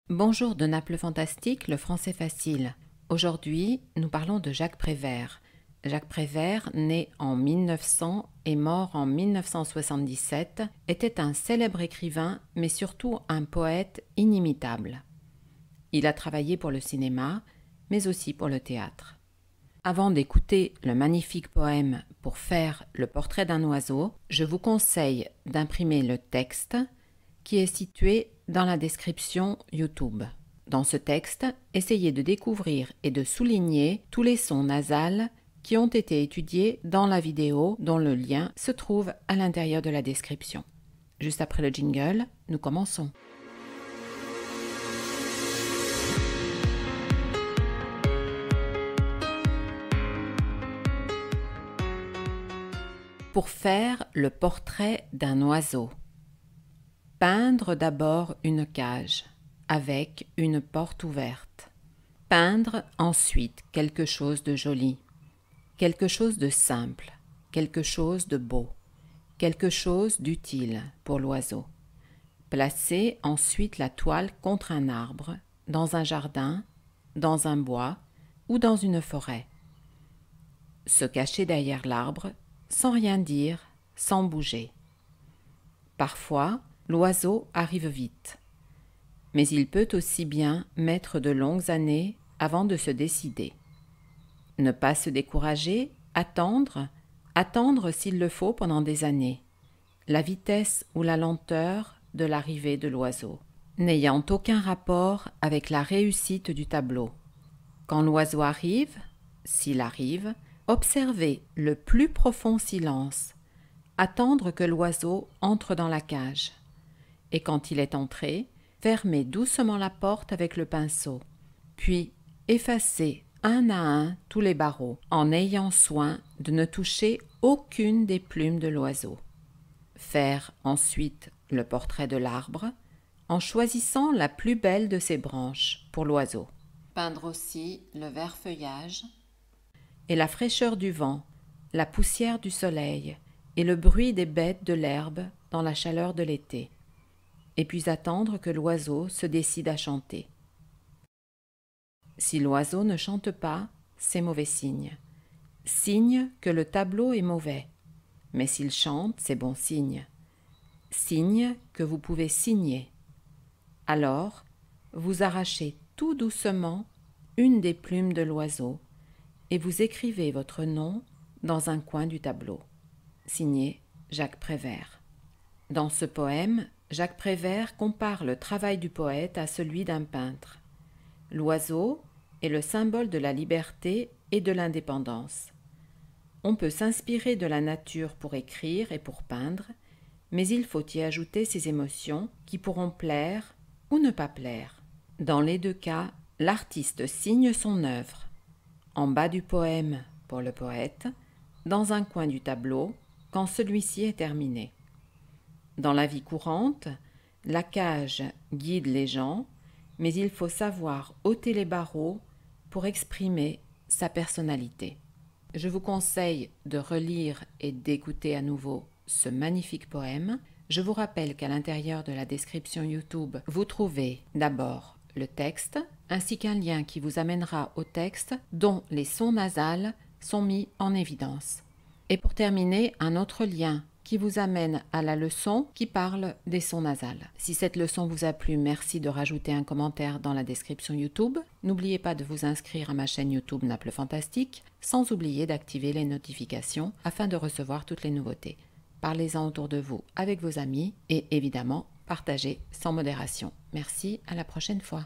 Bonjour de Naples Fantastique, le français facile. Aujourd'hui, nous parlons de Jacques Prévert. Jacques Prévert, né en 1900 et mort en 1977, était un célèbre écrivain, mais surtout un poète inimitable. Il a travaillé pour le cinéma, mais aussi pour le théâtre. Avant d'écouter le magnifique poème Pour faire le portrait d'un oiseau, je vous conseille d'imprimer le texte qui est situé dans la description YouTube. Dans ce texte, essayez de découvrir et de souligner tous les sons nasals qui ont été étudiés dans la vidéo dont le lien se trouve à l'intérieur de la description. Juste après le jingle, nous commençons. Pour faire le portrait d'un oiseau. Peindre d'abord une cage avec une porte ouverte. Peindre ensuite quelque chose de joli, quelque chose de simple, quelque chose de beau, quelque chose d'utile pour l'oiseau. Placer ensuite la toile contre un arbre, dans un jardin, dans un bois ou dans une forêt. Se cacher derrière l'arbre, sans rien dire, sans bouger. Parfois, l'oiseau arrive vite, mais il peut aussi bien mettre de longues années avant de se décider. Ne pas se décourager, attendre s'il le faut pendant des années, la vitesse ou la lenteur de l'arrivée de l'oiseau, n'ayant aucun rapport avec la réussite du tableau. Quand l'oiseau arrive, s'il arrive, observez le plus profond silence, attendre que l'oiseau entre dans la cage. Et quand il est entré, fermez doucement la porte avec le pinceau, puis effacez un à un tous les barreaux, en ayant soin de ne toucher aucune des plumes de l'oiseau. Faire ensuite le portrait de l'arbre, en choisissant la plus belle de ses branches pour l'oiseau. Peindre aussi le vert feuillage et la fraîcheur du vent, la poussière du soleil et le bruit des bêtes de l'herbe dans la chaleur de l'été. Et puis attendre que l'oiseau se décide à chanter. Si l'oiseau ne chante pas, c'est mauvais signe. Signe que le tableau est mauvais. Mais s'il chante, c'est bon signe. Signe que vous pouvez signer. Alors, vous arrachez tout doucement une des plumes de l'oiseau et vous écrivez votre nom dans un coin du tableau. Signé Jacques Prévert. Dans ce poème, Jacques Prévert compare le travail du poète à celui d'un peintre. L'oiseau est le symbole de la liberté et de l'indépendance. On peut s'inspirer de la nature pour écrire et pour peindre, mais il faut y ajouter ses émotions qui pourront plaire ou ne pas plaire. Dans les deux cas, l'artiste signe son œuvre. En bas du poème pour le poète, dans un coin du tableau quand celui-ci est terminé. Dans la vie courante, la cage guide les gens, mais il faut savoir ôter les barreaux pour exprimer sa personnalité. Je vous conseille de relire et d'écouter à nouveau ce magnifique poème. Je vous rappelle qu'à l'intérieur de la description YouTube, vous trouvez d'abord le texte, ainsi qu'un lien qui vous amènera au texte dont les sons nasals sont mis en évidence. Et pour terminer, un autre lien qui vous amène à la leçon qui parle des sons nasals. Si cette leçon vous a plu, merci de rajouter un commentaire dans la description YouTube. N'oubliez pas de vous inscrire à ma chaîne YouTube Naples Fantastique, sans oublier d'activer les notifications afin de recevoir toutes les nouveautés. Parlez-en autour de vous avec vos amis et évidemment, partagez sans modération. Merci, à la prochaine fois.